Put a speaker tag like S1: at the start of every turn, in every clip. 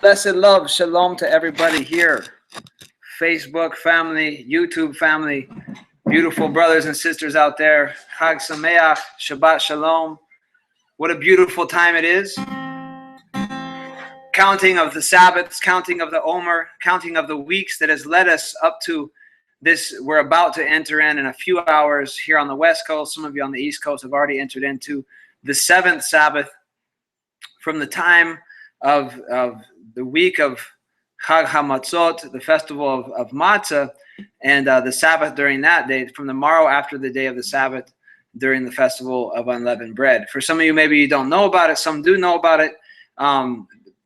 S1: Blessed love, shalom to everybody here. Facebook family, YouTube family, beautiful brothers and sisters out there. Chag Sameach, Shabbat Shalom. What a beautiful time it is. Counting of the Sabbaths, counting of the Omer, counting of the weeks that has led us up to this. We're about to enter in a few hours here on the West Coast. Some of you on the East Coast have already entered into the seventh Sabbath from the time of the week of Chag HaMatzot, the festival of Matzah, and the Sabbath during that day, from the morrow after the day of the Sabbath during the festival of unleavened bread. For some of you, maybe you don't know about it. Some do know about it.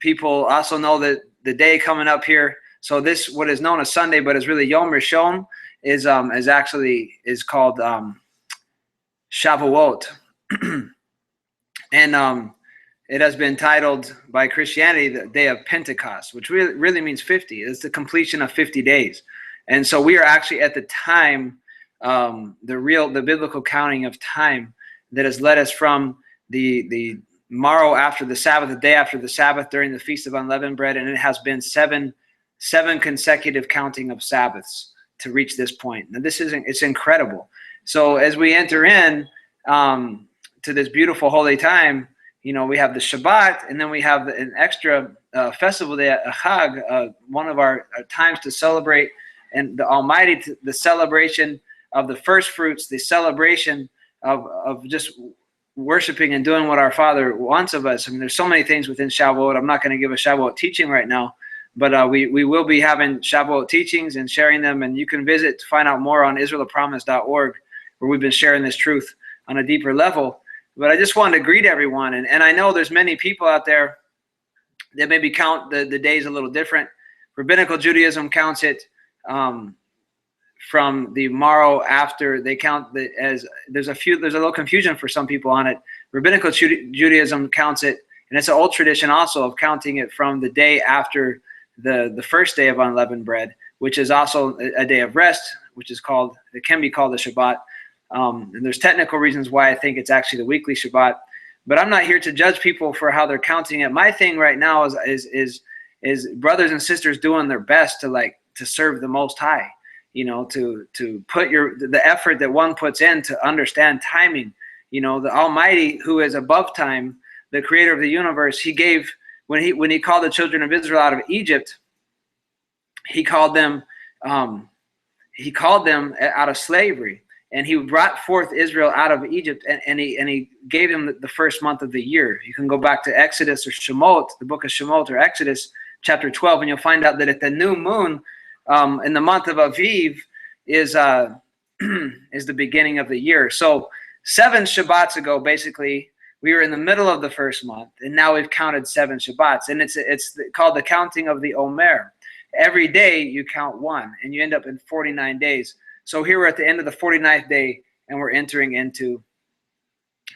S1: People also know that the day coming up here. So this, what is known as Sunday, but is really Yom Rishon, is called Shavuot, and it has been titled by Christianity the Day of Pentecost, which really means 50. It's the completion of 50 days. And so we are actually at the time, the biblical counting of time that has led us from the morrow after the Sabbath, the day after the Sabbath during the Feast of Unleavened Bread, and it has been seven consecutive counting of Sabbaths to reach this point. Now it's incredible. So as we enter in to this beautiful holy time, you know, we have the Shabbat, and then we have an extra festival day, a Chag, one of our times to celebrate and the Almighty, the celebration of the first fruits, the celebration of just worshiping and doing what our Father wants of us. I mean, there's so many things within Shavuot. I'm not going to give a Shavuot teaching right now, but we will be having Shavuot teachings and sharing them, and you can visit to find out more on israelofpromise.org, where we've been sharing this truth on a deeper level. But I just wanted to greet everyone. And I know there's many people out there that maybe count the days a little different. Rabbinical Judaism counts it from the morrow after. They count as there's a little confusion for some people on it. Rabbinical Judaism counts it, and it's an old tradition also of counting it from the day after the first day of unleavened bread, which is also a day of rest, it can be called a Shabbat. And there's technical reasons why I think it's actually the weekly Shabbat, but I'm not here to judge people for how they're counting it. My thing right now is brothers and sisters doing their best to serve the Most High, you know, to put the effort that one puts in to understand timing. You know, the Almighty, who is above time, the Creator of the universe, He gave when He called the children of Israel out of Egypt, He called them out of slavery. And He brought forth Israel out of Egypt, and he gave them the first month of the year. You can go back to Exodus or Shemot, the book of Shemot or Exodus, chapter 12, and you'll find out that at the new moon, in the month of Aviv, is the beginning of the year. So 7 Shabbats ago, basically, we were in the middle of the first month, and now we've counted 7 Shabbats, and it's called the counting of the Omer. Every day you count one, and you end up in 49 days. So here we're at the end of the 49th day, and we're entering into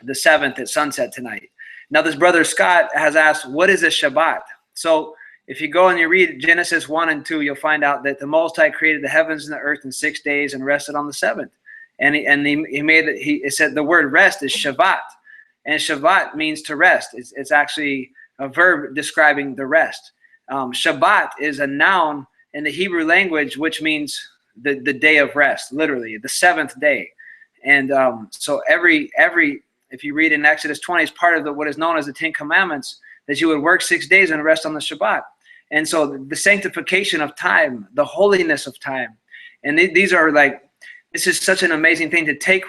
S1: the 7th at sunset tonight. Now, this brother Scott has asked, what is a Shabbat? So if you go and you read Genesis 1 and 2, you'll find out that the Most High created the heavens and the earth in 6 days and rested on the 7th. And he said the word rest is Shabbat, and Shabbat means to rest. It's actually a verb describing the rest. Shabbat is a noun in the Hebrew language, which means the day of rest, literally the 7th day. And so every if you read in Exodus 20, it's part of what is known as the 10 Commandments, that you would work 6 days and rest on the Shabbat. And so the sanctification of time, the holiness of time, and these are this is such an amazing thing to take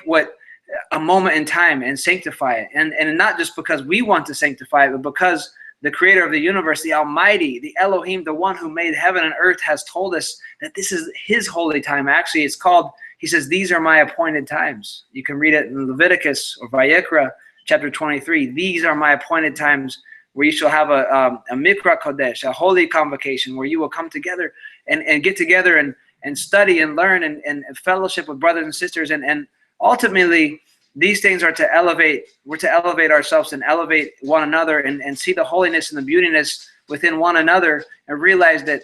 S1: a moment in time and sanctify it, and not just because we want to sanctify it, but because the Creator of the universe, the Almighty, the Elohim, the one who made heaven and earth, has told us that this is His holy time. Actually, it's called, He says, these are my appointed times. You can read it in Leviticus or Vayikra, chapter 23. These are my appointed times, where you shall have a Mikra Kodesh, a holy convocation, where you will come together and get together and study and learn and fellowship with brothers and sisters. And ultimately, these things are to elevate. We're to elevate ourselves and elevate one another, and see the holiness and the beautiness within one another, and realize that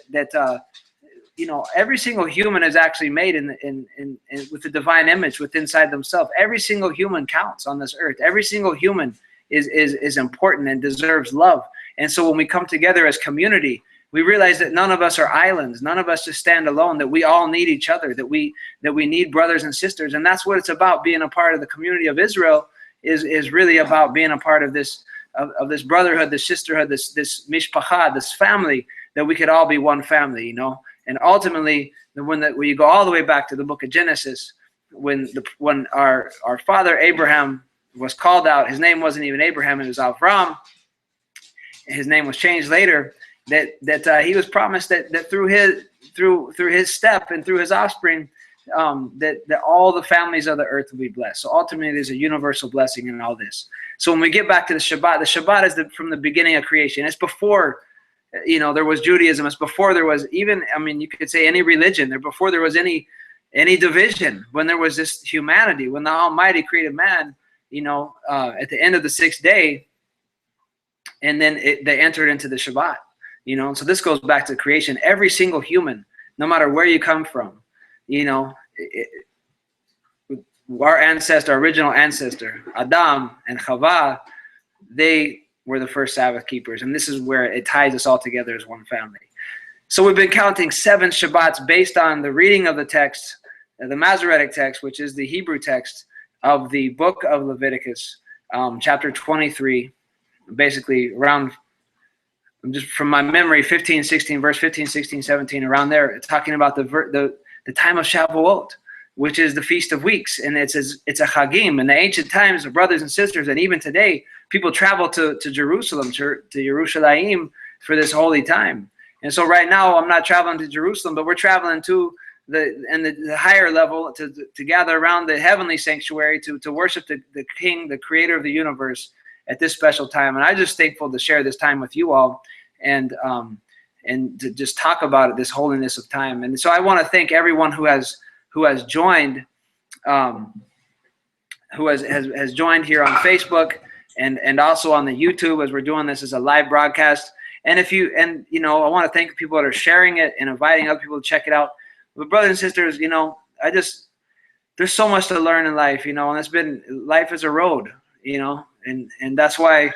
S1: every single human is actually made with the divine image inside themselves. Every single human counts on this earth. Every single human is important and deserves love. And so when we come together as community, We realize that none of us are islands. None of us just stand alone, that we all need each other, that we need brothers and sisters. And that's what it's about. Being a part of the community of Israel is really about being a part of this brotherhood, this sisterhood, this mishpacha, this family, that we could all be one family, you know. And ultimately, when you go all the way back to the book of Genesis, when our father Abraham was called out, his name wasn't even Abraham, it was Avram. His name was changed later. That he was promised that through his step and through his offspring, that all the families of the earth will be blessed. So ultimately, there's a universal blessing in all this. So when we get back to the Shabbat is from the beginning of creation. It's before, you know, there was Judaism. It's before there was even, I mean, you could say any religion. Before there was any division. When there was this humanity, when the Almighty created man, you know, at the end of the sixth day, and then they entered into the Shabbat. You know, so this goes back to creation. Every single human, no matter where you come from, you know, our original ancestor, Adam and Chava, they were the first Sabbath keepers. And this is where it ties us all together as one family. So we've been counting 7 Shabbats based on the reading of the text, the Masoretic text, which is the Hebrew text of the book of Leviticus, chapter 23, basically around, just from my memory, 15, 16, verse 15, 16, 17, around there, it's talking about the time of Shavuot, which is the Feast of Weeks, and it's a Chagim. In the ancient times, the brothers and sisters, and even today, people travel to Jerusalem, to Yerushalayim for this holy time. And so right now, I'm not traveling to Jerusalem, but we're traveling to the higher level to gather around the heavenly sanctuary to worship the King, the Creator of the universe, at this special time. And I'm just thankful to share this time with you all, and to just talk about it, this holiness of time. And so I want to thank everyone who has joined, who has joined here on Facebook and also on the YouTube, as we're doing this as a live broadcast. And you know, I want to thank people that are sharing it and inviting other people to check it out. But brothers and sisters, you know, there's so much to learn in life, you know, and life is a road, you know, and that's why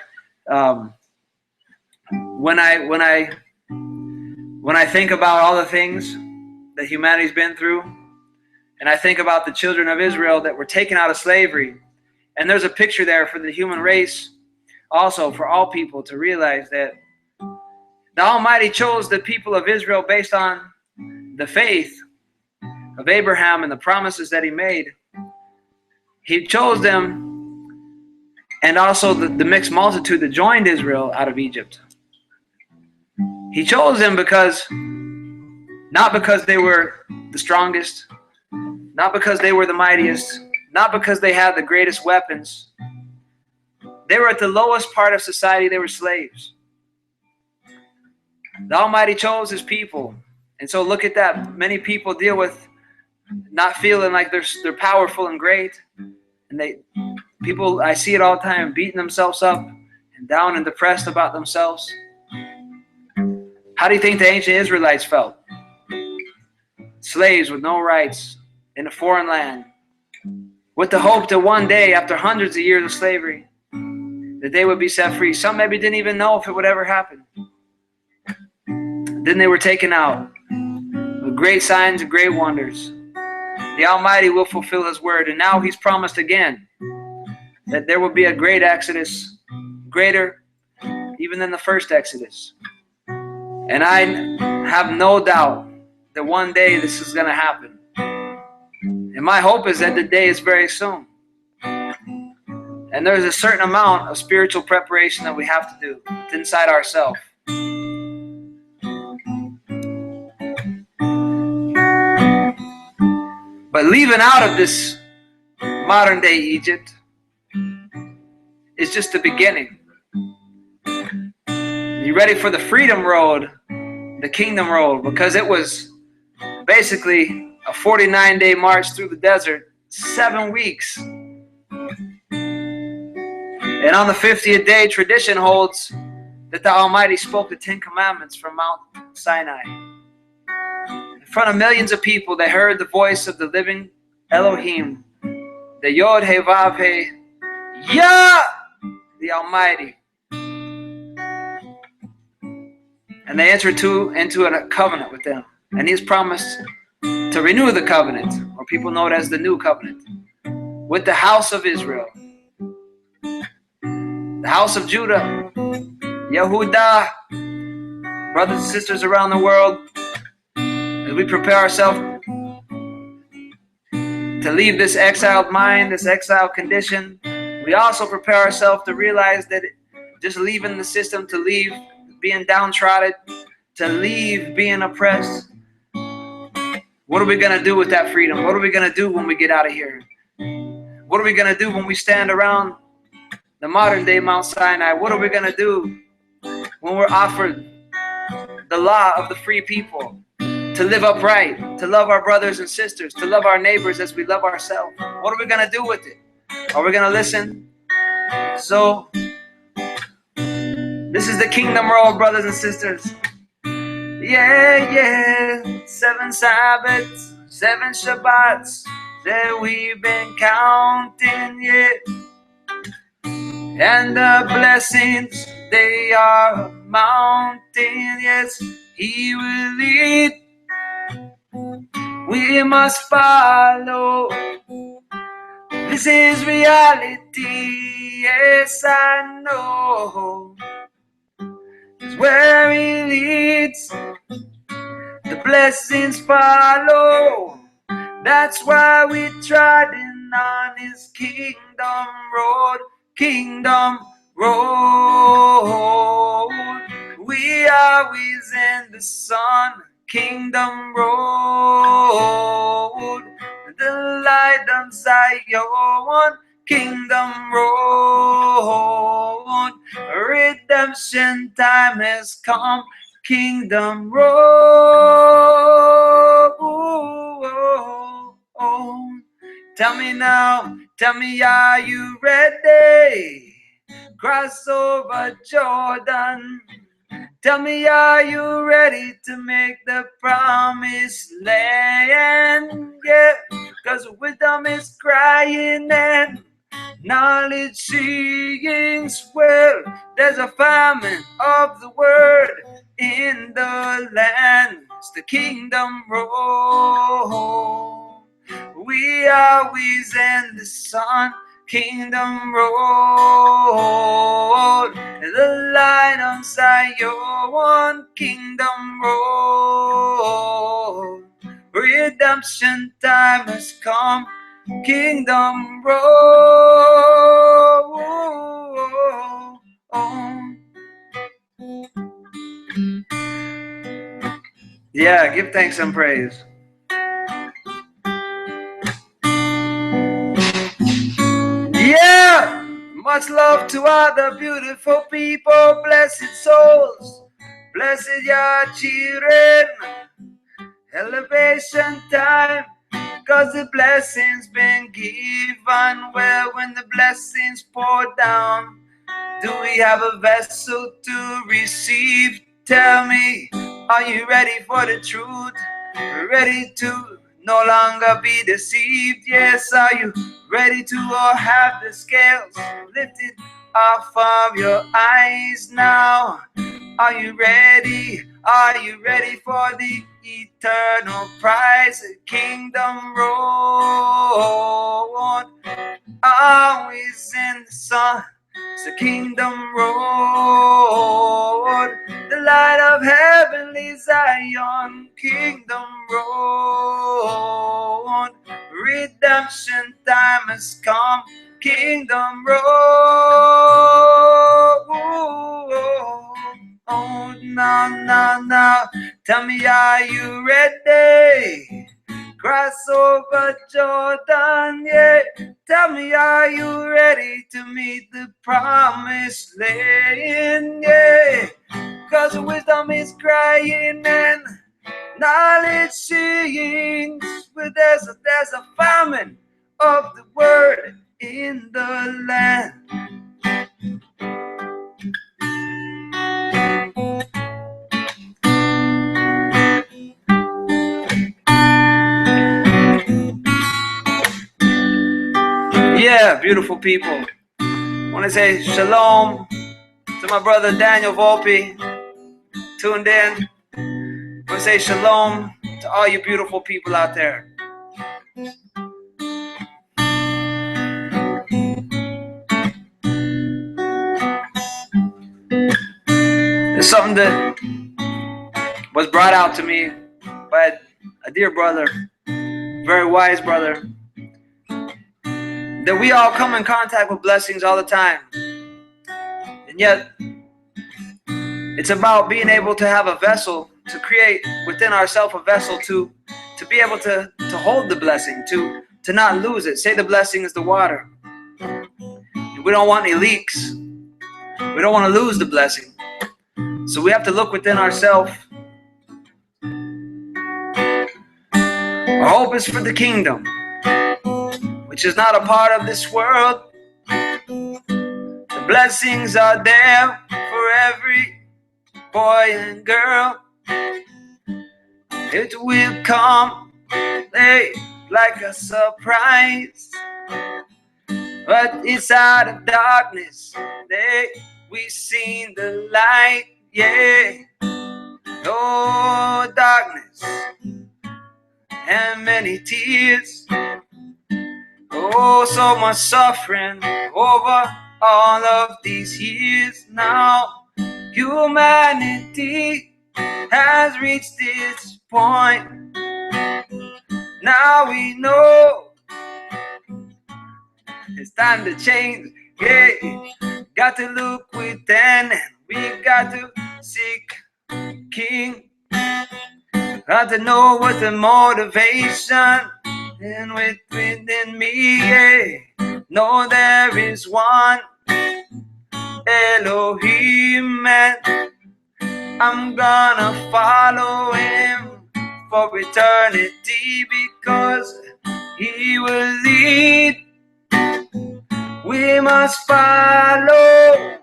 S1: when I think about all the things that humanity's been through, and I think about the children of Israel that were taken out of slavery, and there's a picture there for the human race, also for all people to realize that the Almighty chose the people of Israel based on the faith of Abraham and the promises that he made. He chose them, and also the mixed multitude that joined Israel out of Egypt. He chose them not because they were the strongest, not because they were the mightiest, not because they had the greatest weapons. They were at the lowest part of society. They were slaves. The Almighty chose his people. And so look at that. Many people deal with not feeling like they're powerful and great. And people, I see it all the time, beating themselves up and down and depressed about themselves. How do you think the ancient Israelites felt? Slaves with no rights in a foreign land, with the hope that one day, after hundreds of years of slavery, that they would be set free. Some maybe didn't even know if it would ever happen. Then they were taken out with great signs and great wonders. The Almighty will fulfill his word, and now he's promised again that there will be a great exodus, greater even than the first exodus. And I have no doubt that one day this is going to happen. And my hope is that the day is very soon. And there's a certain amount of spiritual preparation that we have to do inside ourselves. But leaving out of this modern day Egypt is just the beginning. You ready for the freedom road, the kingdom road? Because it was basically a 49-day march through the desert, 7 weeks. And on the 50th day, tradition holds that the Almighty spoke the 10 Commandments from Mount Sinai. In front of millions of people, they heard the voice of the living Elohim, the Yod He Vav He, Yah, the Almighty. And they entered into a covenant with them. And he's promised to renew the covenant, or people know it as the new covenant, with the house of Israel, the house of Judah, Yehudah, brothers and sisters around the world, as we prepare ourselves to leave this exiled mind, this exiled condition. We also prepare ourselves to realize that just leaving the system, to leave being downtrodden, to leave being oppressed. What are we going to do with that freedom? What are we going to do when we get out of here? What are we going to do when we stand around the modern day Mount Sinai? What are we going to do when we're offered the law of the free people? To live upright, to love our brothers and sisters, to love our neighbors as we love ourselves. What are we going to do with it? Are we going to listen? So, this is the kingdom road, brothers and sisters. Yeah. 7 Sabbaths, 7 Shabbats that we've been counting, yeah. And the blessings, they are mounting, yes. He will lead. We must follow. This is reality, yes, I know. It's where he leads, the blessings follow. That's why we're trotting on his kingdom road, kingdom road. We are always in the sun, kingdom road. The light of Zion, kingdom road. Redemption time has come, kingdom road. Tell me now, tell me, are you ready? Cross over Jordan. Tell me, are you ready to make the promised land? Yeah, cause wisdom is crying and knowledge sings. Well, there's a famine of the word in the land. It's the kingdom road. We are always in the sun, kingdom road. The light of Zion, kingdom road. Redemption time has come, kingdom road. Yeah, give thanks and praise. Yeah, much love to all the beautiful people, blessed souls, blessed your children. Elevation time, cause the blessings been given. Well, when the blessings pour down, do we have a vessel to receive? Tell me, are you ready for the truth? Ready to no longer be deceived? Yes, are you ready to have the scales lifted off of your eyes now? Are you ready? Are you ready for the eternal prize? Kingdom road, always in the sun. It's the kingdom road, the light of heavenly Zion, kingdom road. Redemption time has come, kingdom road. Oh, now, tell me, are you ready? Cross over Jordan, yeah. Tell me, are you ready to meet the promised land, yeah? Cause wisdom is crying and knowledge sings. But there's a famine of the word in the land. Yeah, beautiful people. I want to say shalom to my brother Daniel Volpe, tuned in. I want to say shalom to all you beautiful people out there. There's something that was brought out to me by a dear brother, very wise brother, that we all come in contact with blessings all the time. And yet, it's about being able to have a vessel, to create within ourselves a vessel to be able to hold the blessing, to not lose it. Say the blessing is the water. We don't want any leaks. We don't want to lose the blessing. So we have to look within ourselves. Our hope is for the kingdom, which is not a part of this world. The blessings are there for every boy and girl. It will come like a surprise, but it's out of darkness we seen the light. Yeah, no darkness and many tears. Oh, so much suffering over all of these years. Now humanity has reached this point. Now we know it's time to change. Yeah, got to look within, and we got to seek King. Got to know what the motivation and within me. Yeah, know there is one Elohim, and I'm gonna follow him for eternity, because he will lead. We must follow.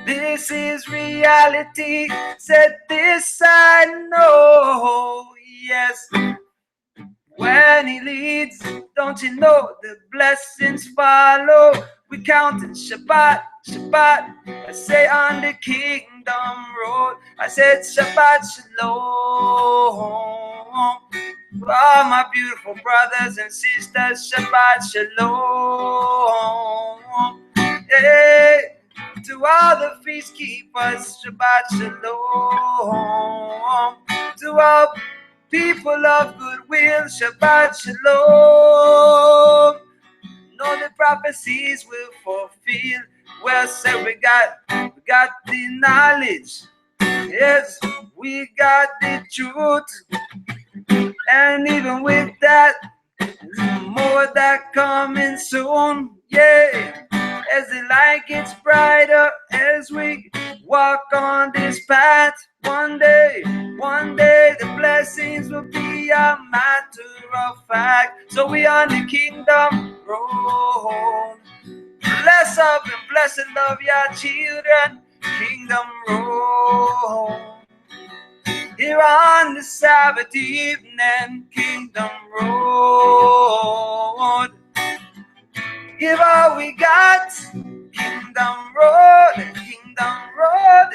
S1: This is reality. Said this I know. Yes, when he leads, don't you know the blessings follow? We counting Shabbat, Shabbat. I say on the kingdom road. I said Shabbat Shalom. To all my beautiful brothers and sisters, Shabbat Shalom. Hey, to all the feast keepers, Shabbat Shalom. To all people of goodwill, Shabbat Shalom. Know the prophecies will fulfill. Well said, we got the knowledge. Yes, we got the truth. And even with that, there's more that coming soon. Yeah, as the light gets brighter, as we walk on this path, one day the blessings will be a matter of fact. So we on the kingdom road. Bless up and bless and love your children. Kingdom road. Here on the Sabbath evening, kingdom road. Give all we got, kingdom road, kingdom road,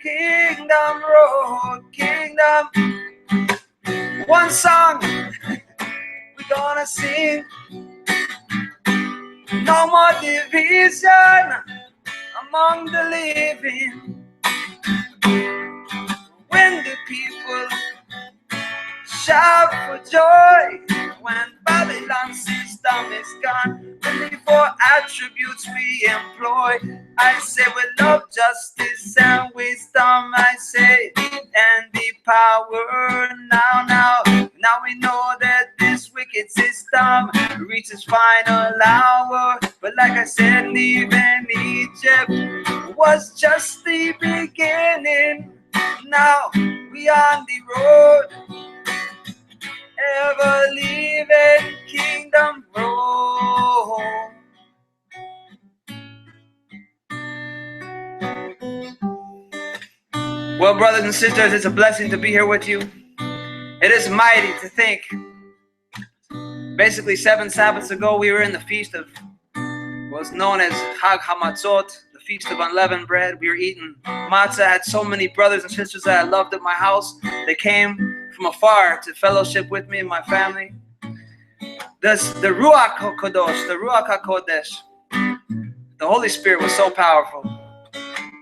S1: kingdom road, kingdom. One song we're gonna sing. No more division among the living. When the people shout for joy, when Babylon's system is gone, only for attributes we employ. I say with love, justice, and wisdom, I say, and the power. Now we know that this wicked system reaches final hour. But like I said, leaving Egypt was just the beginning. Now we on the road, ever living kingdom road. Well, brothers and sisters, it's a blessing to be here with you. It is mighty to think. Basically, 7 Sabbaths ago, we were in the feast of what's known as Chag HaMatzot, the Feast of Unleavened Bread. We were eating matzah. I had so many brothers and sisters that I loved at my house. They came from afar to fellowship with me and my family. The Ruach HaKodesh, the Ruach HaKodesh, the Holy Spirit was so powerful.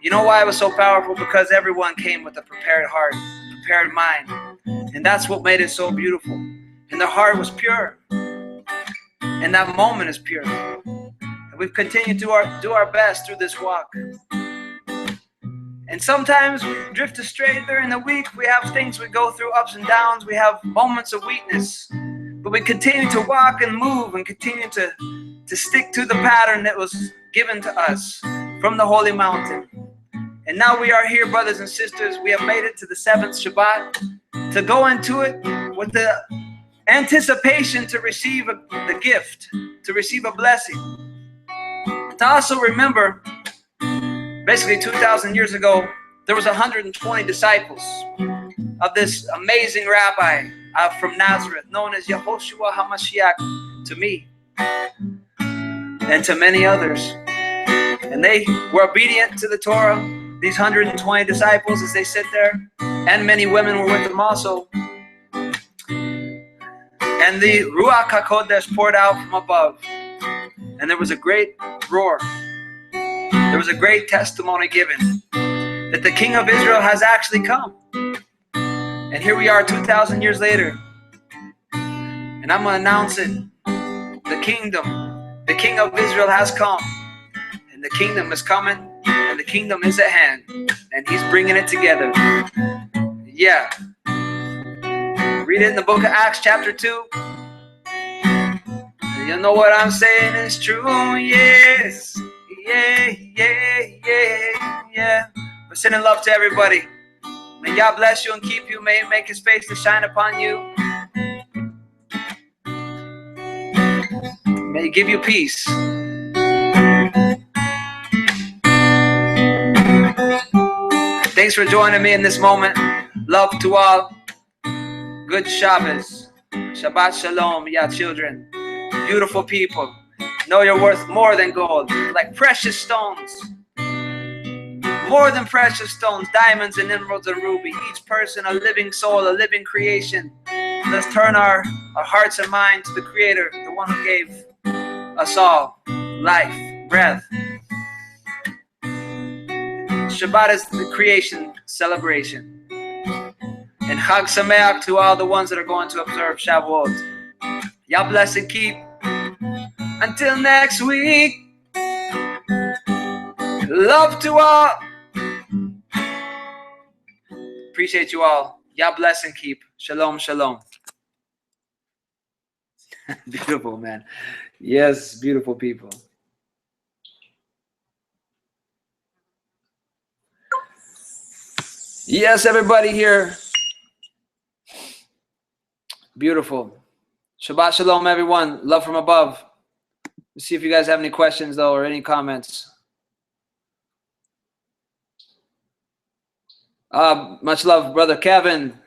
S1: You know why it was so powerful? Because everyone came with a prepared heart, prepared mind. And that's what made it so beautiful. And the heart was pure. And that moment is pure. And we've continued to do our best through this walk. And sometimes we drift astray during the week. We have things we go through, ups and downs. We have moments of weakness. But we continue to walk and move and continue to stick to the pattern that was given to us from the Holy Mountain. And now we are here, brothers and sisters. We have made it to the 7th Shabbat, to go into it with the anticipation to receive the gift, to receive a blessing. To also remember, basically 2,000 years ago, there was 120 disciples of this amazing rabbi from Nazareth, known as Yehoshua HaMashiach, to me and to many others. And they were obedient to the Torah, these 120 disciples, as they sit there, and many women were with them also. And the Ruach HaKodesh poured out from above. And there was a great roar. There was a great testimony given that the King of Israel has actually come. And here we are 2,000 years later. And I'm going to announce it. The kingdom, the King of Israel has come. And the kingdom is coming. And the kingdom is at hand. And he's bringing it together. Yeah. Read it in the book of Acts chapter 2. You know what I'm saying is true. Yes. Yeah, yeah, yeah, yeah. We're sending love to everybody. May God bless you and keep you. May He make His face to shine upon you. May He give you peace. Thanks for joining me in this moment. Love to all. Good Shabbos. Shabbat Shalom, yeah, children. Beautiful people. Know you're worth more than gold, like precious stones. More than precious stones, diamonds and emeralds and ruby. Each person a living soul, a living creation. Let's turn our hearts and minds to the Creator, the one who gave us all life, breath. Shabbat is the creation celebration. And Chag Sameach to all the ones that are going to observe Shavuot. Y'all bless and keep. Until next week. Love to all. Appreciate you all. Y'all bless and keep. Shalom, shalom. Beautiful, man. Yes, beautiful people. Yes, everybody here. Beautiful. Shabbat shalom, everyone. Love from above. Let's see if you guys have any questions, though, or any comments. Much love, Brother Kevin.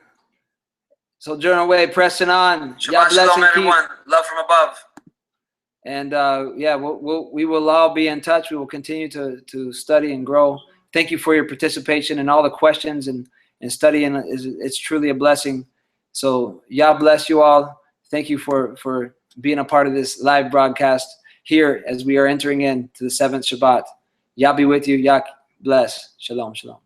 S1: Sojourner Way, pressing on.
S2: Shabbat shalom, everyone. Love from above.
S1: And yeah, we will all be in touch. We will continue to study and grow. Thank you for your participation and all the questions and studying. It's truly a blessing. So Yah bless you all. Thank you for being a part of this live broadcast here as we are entering into the 7th Shabbat. Yah be with you. Yah bless. Shalom, shalom.